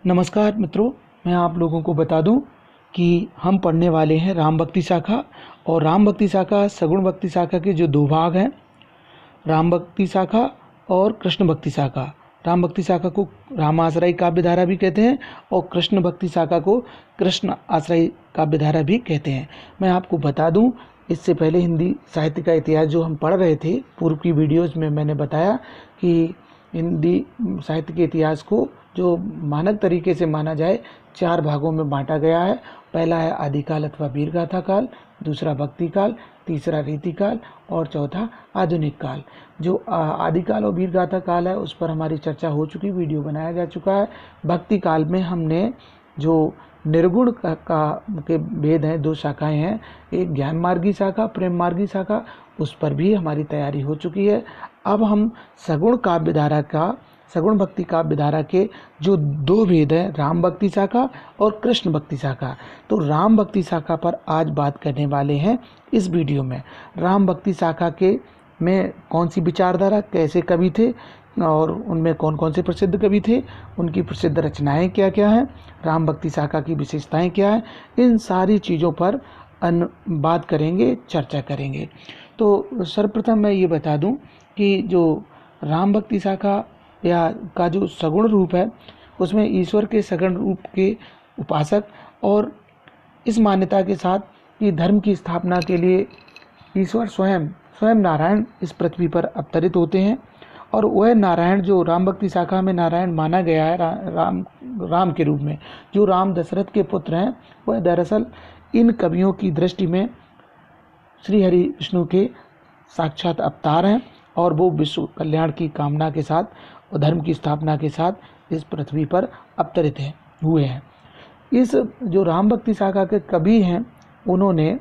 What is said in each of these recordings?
नमस्कार मित्रों, मैं आप लोगों को बता दूं कि हम पढ़ने वाले हैं राम भक्ति शाखा। और राम भक्ति शाखा सगुण भक्ति शाखा के जो दो भाग हैं, राम भक्ति शाखा और कृष्ण भक्ति शाखा। राम भक्ति शाखा को रामाश्रयी काव्यधारा भी कहते हैं और कृष्ण भक्ति शाखा को कृष्ण आश्रयी काव्यधारा भी कहते हैं। मैं आपको बता दूं, इससे पहले हिंदी साहित्य का इतिहास जो हम पढ़ रहे थे, पूर्व की वीडियोज़ में मैंने बताया कि हिंदी साहित्य के इतिहास को जो मानक तरीके से माना जाए 4 भागों में बांटा गया है। पहला है आदिकाल अथवा वीरगाथा काल, दूसरा भक्ति काल, तीसरा रीतिकाल और चौथा आधुनिक काल। जो आदिकाल और वीरगाथा काल है उस पर हमारी चर्चा हो चुकी, वीडियो बनाया जा चुका है। भक्ति काल में हमने जो निर्गुण के भेद हैं, 2 शाखाएं हैं, एक ज्ञान मार्गी शाखा, प्रेम मार्गी शाखा, उस पर भी हमारी तैयारी हो चुकी है। अब हम सगुण भक्ति काव्यधारा के जो 2 भेद हैं, राम भक्ति शाखा और कृष्ण भक्ति शाखा, तो राम भक्ति शाखा पर आज बात करने वाले हैं इस वीडियो में। राम भक्ति शाखा के में कौन सी विचारधारा, कैसे कवि थे और उनमें कौन कौन से प्रसिद्ध कवि थे, उनकी प्रसिद्ध रचनाएं क्या क्या हैं, राम भक्ति शाखा की विशेषताएं क्या हैं, इन सारी चीज़ों पर बात करेंगे, चर्चा करेंगे। तो सर्वप्रथम मैं ये बता दूं कि जो राम भक्ति शाखा या का जो सगुण रूप है, उसमें ईश्वर के सगुण रूप के उपासक और इस मान्यता के साथ कि धर्म की स्थापना के लिए ईश्वर स्वयं नारायण इस पृथ्वी पर अवतरित होते हैं। और वह नारायण जो राम भक्ति शाखा में नारायण माना गया है राम के रूप में, जो राम दशरथ के पुत्र हैं, वह दरअसल इन कवियों की दृष्टि में श्री हरि विष्णु के साक्षात अवतार हैं और वो विश्व कल्याण की कामना के साथ और धर्म की स्थापना के साथ इस पृथ्वी पर अवतरित हुए हैं। इस जो राम भक्ति शाखा के कवि हैं, उन्होंने,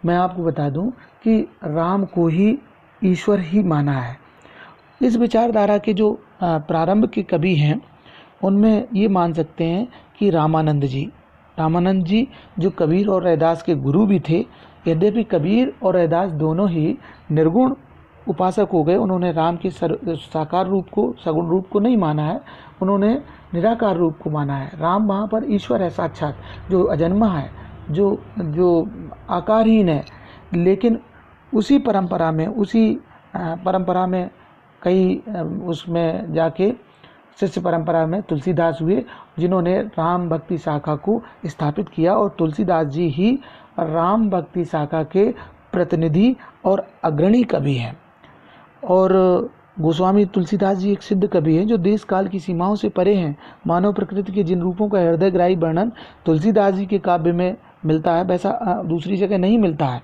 मैं आपको बता दूं कि राम को ही ईश्वर ही माना है। इस विचारधारा के जो प्रारंभ के कवि हैं, उनमें ये मान सकते हैं कि रामानंद जी जो कबीर और रैदास के गुरु भी थे। यद्यपि कबीर और रैदास दोनों ही निर्गुण उपासक हो गए, उन्होंने राम के साकार रूप को, सगुण रूप को नहीं माना है, उन्होंने निराकार रूप को माना है। राम वहाँ पर ईश्वर है साक्षात, जो अजन्मा है, जो आकारहीन है। लेकिन उसी परंपरा में कई उसमें जाके शिष्य परंपरा में तुलसीदास हुए, जिन्होंने राम भक्ति शाखा को स्थापित किया। और तुलसीदास जी ही राम भक्ति शाखा के प्रतिनिधि और अग्रणी कवि हैं। और गोस्वामी तुलसीदास जी एक सिद्ध कवि हैं जो देश काल की सीमाओं से परे हैं। मानव प्रकृति के जिन रूपों का हृदयग्राही वर्णन तुलसीदास जी के काव्य में मिलता है, वैसा दूसरी जगह नहीं मिलता है।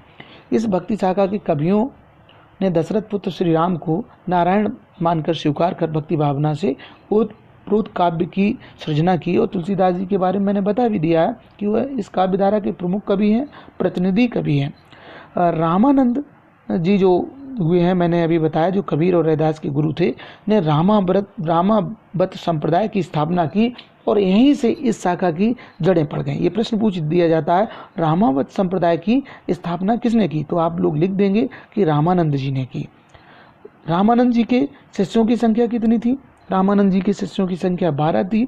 इस भक्ति शाखा के कवियों ने दशरथ पुत्र श्री राम को नारायण मानकर स्वीकार कर भक्ति भावना से ओतप्रोत काव्य की सृजना की। और तुलसीदास जी के बारे में मैंने बता भी दिया है कि वह इस काव्यधारा के प्रमुख कवि हैं, प्रतिनिधि कवि हैं। रामानंद जी जो हुए हैं, मैंने अभी बताया, जो कबीर और रैदास के गुरु थे, ने रामावत संप्रदाय की स्थापना की और यहीं से इस शाखा की जड़ें पड़ गईं। ये प्रश्न पूछ दिया जाता है, रामावत संप्रदाय की स्थापना किसने की? तो आप लोग लिख देंगे कि रामानंद जी ने की। रामानंद जी के शिष्यों की संख्या कितनी थी? रामानंद जी के शिष्यों की संख्या 12 थी।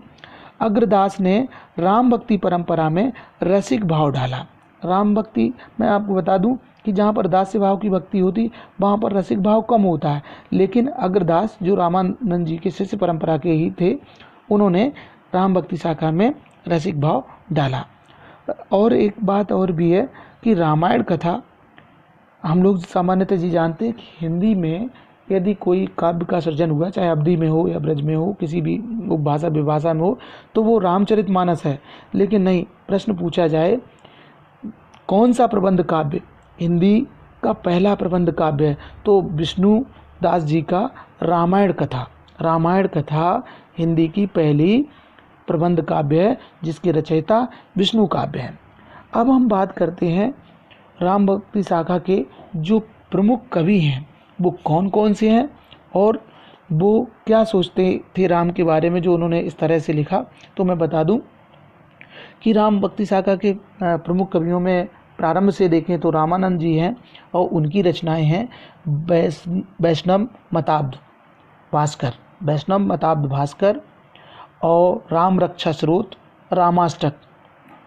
अग्रदास ने राम भक्ति परंपरा में रसिक भाव डाला। राम भक्ति, मैं आपको बता दूं कि जहाँ पर दास्य भाव की भक्ति होती, वहाँ पर रसिक भाव कम होता है। लेकिन अग्रदास जो रामानंद जी के शिष्य परंपरा के ही थे, उन्होंने राम भक्ति शाखा में रसिक भाव डाला। और एक बात और भी है कि रामायण कथा, हम लोग सामान्यतः जी जानते हैं कि हिंदी में यदि कोई काव्य का सृजन हुआ, चाहे अवधी में हो या ब्रज में हो, किसी भी भाषा विभाषा में हो, तो वो रामचरितमानस है। लेकिन नहीं, प्रश्न पूछा जाए कौन सा प्रबंध काव्य हिंदी का पहला प्रबंध काव्य है, तो विष्णु दास जी का रामायण कथा हिंदी की पहली प्रबंध काव्य है, जिसके रचयिता विष्णु काव्य हैं। अब हम बात करते हैं राम भक्ति शाखा के जो प्रमुख कवि हैं, वो कौन कौन से हैं और वो क्या सोचते थे राम के बारे में, जो उन्होंने इस तरह से लिखा। तो मैं बता दूं कि राम भक्ति शाखा के प्रमुख कवियों में प्रारंभ से देखें तो रामानंद जी हैं और उनकी रचनाएं हैं वैष्णव मताब्द भास्कर और राम रक्षा स्रोत, रामाष्टक।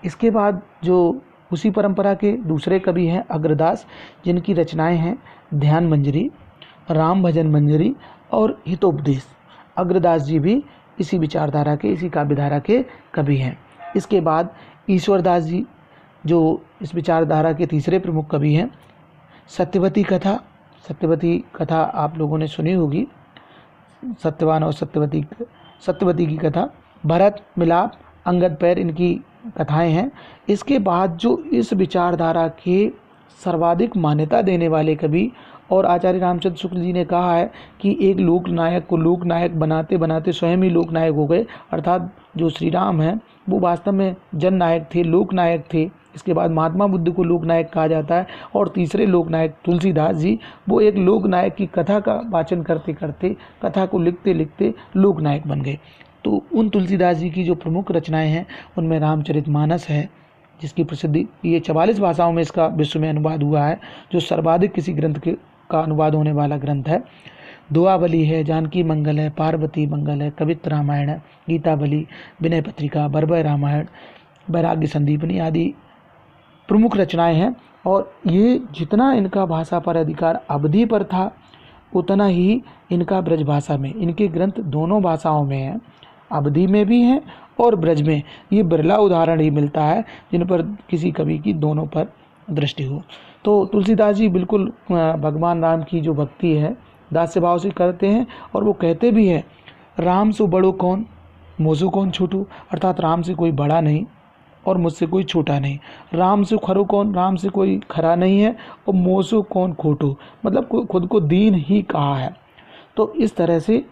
इसके बाद जो उसी परंपरा के दूसरे कवि हैं अग्रदास, जिनकी रचनाएं हैं ध्यान मंजरी, राम भजन मंजरी और हितोपदेश। अग्रदास जी भी इसी विचारधारा के, इसी काव्यधारा के कवि हैं। इसके बाद ईश्वरदास जी जो इस विचारधारा के तीसरे प्रमुख कवि हैं। सत्यवती कथा, सत्यवती कथा आप लोगों ने सुनी होगी, सत्यवान और सत्यवती की कथा। भरत मिलाप, अंगद पैर, इनकी कथाएं हैं। इसके बाद जो इस विचारधारा के सर्वाधिक मान्यता देने वाले कवि, और आचार्य रामचंद्र शुक्ल जी ने कहा है कि एक लोकनायक को लोकनायक बनाते बनाते स्वयं ही लोकनायक हो गए, अर्थात जो श्री राम हैं वो वास्तव में जननायक थे, लोकनायक थे। इसके बाद महात्मा बुद्ध को लोकनायक कहा जाता है, और तीसरे लोकनायक तुलसीदास जी, वो एक लोकनायक की कथा का वाचन करते करते, कथा को लिखते लिखते लोकनायक बन गए। तो उन तुलसीदास जी की जो प्रमुख रचनाएं हैं उनमें रामचरितमानस है, जिसकी प्रसिद्धि, ये 44 भाषाओं में इसका विश्व में अनुवाद हुआ है, जो सर्वाधिक किसी ग्रंथ का अनुवाद होने वाला ग्रंथ है। दुआवली है, जानकी मंगल है, पार्वती मंगल है, कवित्त रामायण है, गीतावली, विनय पत्रिका, बरबय रामायण, वैराग्य संदीपनी आदि प्रमुख रचनाएं हैं। और ये जितना इनका भाषा पर अधिकार अवधि पर था, उतना ही इनका ब्रज भाषा में, इनके ग्रंथ दोनों भाषाओं में हैं, अवधि में भी हैं और ब्रज में। ये बिरला उदाहरण ही मिलता है जिन पर किसी कवि की दोनों पर दृष्टि हो। तो तुलसीदास जी बिल्कुल भगवान राम की जो भक्ति है दास्य भाव से करते हैं, और वो कहते भी हैं, राम सो बड़ो कौन, मोसु कौन छोटू, अर्थात राम से कोई बड़ा नहीं और मुझसे कोई छोटा नहीं। राम से खरो कौन, राम से कोई खरा नहीं है, और मोसु कौन खोटू, मतलब खुद को दीन ही कहा है। तो इस तरह से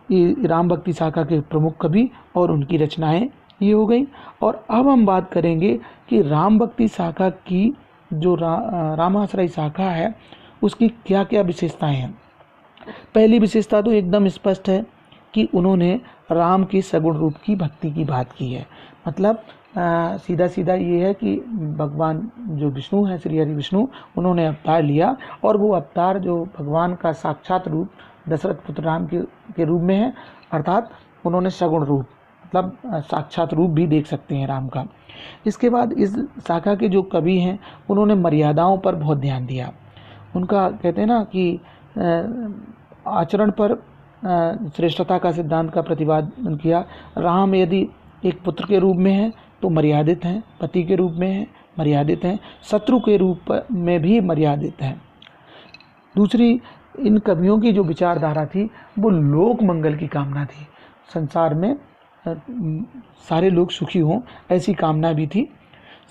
ये राम भक्ति शाखा के प्रमुख कवि और उनकी रचनाएं ये हो गई। और अब हम बात करेंगे कि राम भक्ति शाखा की जो रामाश्रय शाखा है उसकी क्या क्या विशेषताएं हैं। पहली विशेषता तो एकदम स्पष्ट है कि उन्होंने राम के सगुण रूप की भक्ति की बात की है। मतलब सीधा सीधा ये है कि भगवान जो विष्णु हैं, श्री हरि विष्णु, उन्होंने अवतार लिया, और वो अवतार जो भगवान का साक्षात रूप दशरथ पुत्र राम के रूप में है, अर्थात उन्होंने सगुण रूप, मतलब साक्षात रूप भी देख सकते हैं राम का। इसके बाद इस शाखा के जो कवि हैं उन्होंने मर्यादाओं पर बहुत ध्यान दिया। उनका कहते हैं ना कि आचरण पर श्रेष्ठता का सिद्धांत का प्रतिपादन किया। राम यदि एक पुत्र के रूप में है तो मर्यादित हैं, पति के रूप में है मर्यादित हैं, शत्रु के रूप में भी मर्यादित हैं। दूसरी, इन कवियों की जो विचारधारा थी वो लोक मंगल की कामना थी, संसार में सारे लोग सुखी हों ऐसी कामना भी थी।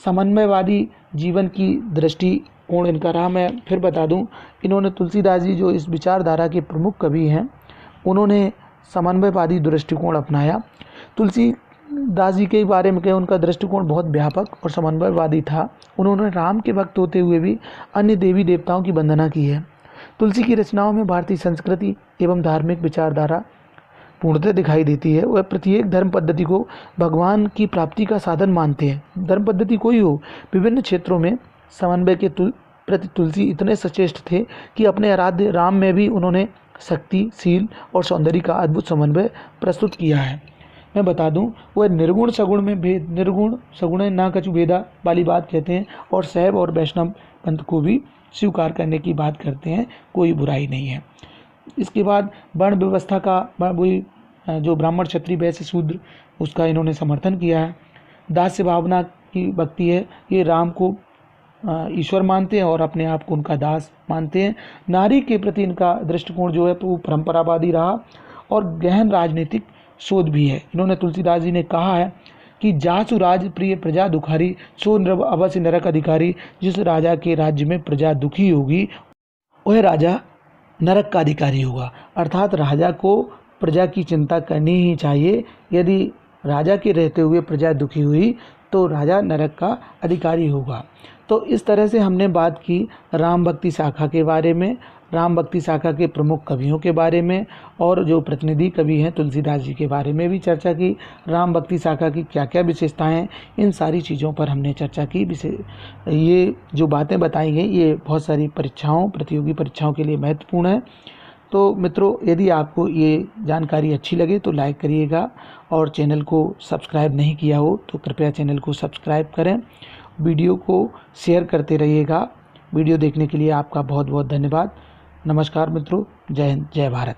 समन्वयवादी जीवन की दृष्टि कोण इनका रहा। मैं फिर बता दूं, इन्होंने तुलसीदास जी जो इस विचारधारा के प्रमुख कवि हैं, उन्होंने समन्वयवादी दृष्टिकोण अपनाया। तुलसीदास जी के बारे में कहें, उनका दृष्टिकोण बहुत व्यापक और समन्वयवादी था। उन्होंने राम के भक्त होते हुए भी अन्य देवी देवताओं की वंदना की है। तुलसी की रचनाओं में भारतीय संस्कृति एवं धार्मिक विचारधारा पूर्णतः दिखाई देती है। वह प्रत्येक धर्म पद्धति को भगवान की प्राप्ति का साधन मानते हैं। धर्म पद्धति कोई हो, विभिन्न क्षेत्रों में समन्वय के प्रति तुलसी इतने सचेष्ट थे कि अपने आराध्य राम में भी उन्होंने शक्ति, शील और सौंदर्य का अद्भुत समन्वय प्रस्तुत किया है। मैं बता दूं, वह निर्गुण सगुण में भेद, निर्गुण सगुण ना कछु भेदा वाली बात कहते हैं, और शैव और वैष्णव पंथ को भी स्वीकार करने की बात करते हैं, कोई बुराई नहीं है। इसके बाद वर्ण व्यवस्था का, वही जो ब्राह्मण क्षत्रिय वैश्य शूद्र, उसका इन्होंने समर्थन किया है। दास्य भावना की भक्ति है, ये राम को ईश्वर मानते हैं और अपने आप को उनका दास मानते हैं। नारी के प्रति इनका दृष्टिकोण जो है तो वो परंपरावादी रहा, और गहन राजनीतिक शोध भी है। इन्होंने, तुलसीदास जी ने कहा है कि जासु राज प्रिय प्रजा दुखारी, सो नृप अवश्य नरक अधिकारी। जिस राजा के राज्य में प्रजा दुखी होगी वह राजा नरक का अधिकारी होगा। अर्थात राजा को प्रजा की चिंता करनी ही चाहिए। यदि राजा के रहते हुए प्रजा दुखी हुई तो राजा नरक का अधिकारी होगा। तो इस तरह से हमने बात की राम भक्ति शाखा के बारे में, राम भक्ति शाखा के प्रमुख कवियों के बारे में, और जो प्रतिनिधि कवि हैं तुलसीदास जी के बारे में भी चर्चा की। राम भक्ति शाखा की क्या क्या विशेषताएं हैं, इन सारी चीज़ों पर हमने चर्चा की। ये जो बातें बताई गई ये बहुत सारी परीक्षाओं, प्रतियोगी परीक्षाओं के लिए महत्वपूर्ण है। तो मित्रों, यदि आपको ये जानकारी अच्छी लगे तो लाइक करिएगा, और चैनल को सब्सक्राइब नहीं किया हो तो कृपया चैनल को सब्सक्राइब करें। वीडियो को शेयर करते रहिएगा। वीडियो देखने के लिए आपका बहुत बहुत धन्यवाद। नमस्कार मित्रों, जय हिंद, जय भारत।